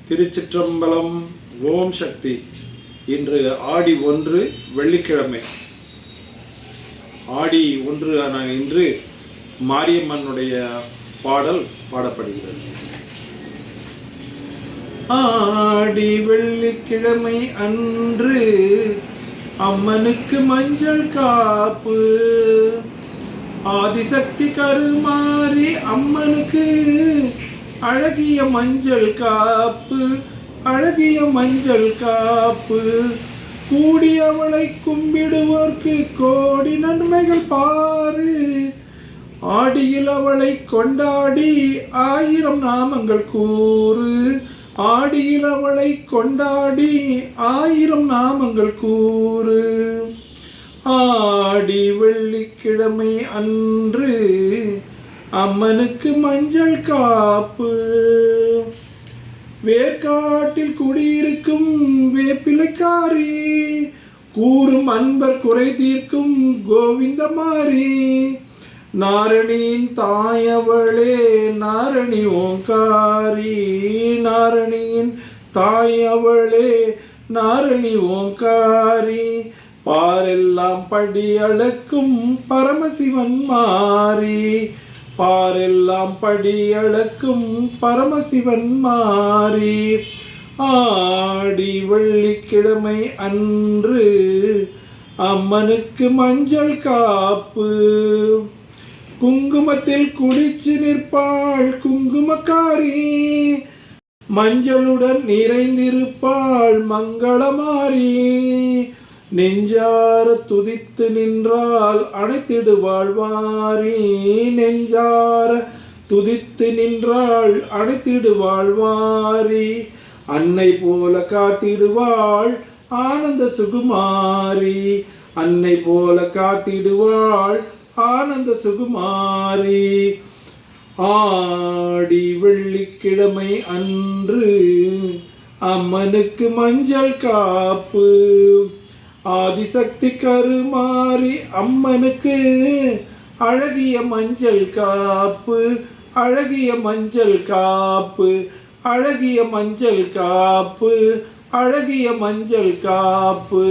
திருச்சிற்றம்பலம். ஓம் சக்தி. இன்று ஆடி 1 வெள்ளிக்கிழமை. ஆடி 1 இன்று மாரியம்மனுடைய பாடல் பாடப்படுகிறது. ஆடி வெள்ளிக்கிழமை அன்று அம்மனுக்கு மஞ்சள் காப்பு, ஆதிசக்தி கருமாரி அம்மனுக்கு அழகிய மஞ்சள் காப்பு, அழகிய மஞ்சள் காப்பு. கூடியவளை கும்பிடுவோர்க்கு கோடி நன்மைகள் பாரு. ஆடியில் அவளை கொண்டாடி 1000 நாமங்கள் கூறு. ஆடியில் அவளை கொண்டாடி 1000 நாமங்கள் கூறு. ஆடி வெள்ளிக்கிழமை அன்று அம்மனுக்கு மஞ்சள் காப்பு. வேர்க்காட்டில் குடியிருக்கும் வேப்பிலைக்காரி, கூறும் அன்பர் குறை தீர்க்கும் கோவிந்தமாரி. நாரணியின் தாயவளே நாரணி ஓங்காரி, நாரணியின் தாயவளே நாரணி ஓங்காரி. பாரெல்லாம் படி அளக்கும் பரமசிவன் மாறி, பாரெல்லாம் படி அளக்கும் பரமசிவன் மாறி. ஆடி வெள்ளிக்கிழமை அன்று அம்மனுக்கு மஞ்சள் காப்பு. குங்குமத்தில் குளிச்சு நிற்பாள் குங்குமக்காரி, மஞ்சளுடன் நிறைந்திருப்பாள் மங்களமாரி. நெஞ்சார துதித்து நின்றால் அணைத்திடுவாள் வாரி, நெஞ்சார துதித்து நின்றாள் அணைத்திடுவாள் வாரி. அன்னை போல காத்திடுவாள் ஆனந்த சுகுமாரி, அன்னை போல காத்திடுவாள் ஆனந்த சுகுமாரி. ஆடி வெள்ளிக்கிழமை அன்று அம்மனுக்கு மஞ்சள் காப்பு, ஆதிசக்தி கருமாரி அம்மனுக்கு அழகிய மஞ்சள் காப்பு, அழகிய மஞ்சள் காப்பு, அழகிய மஞ்சள் காப்பு, அழகிய மஞ்சள் காப்பு.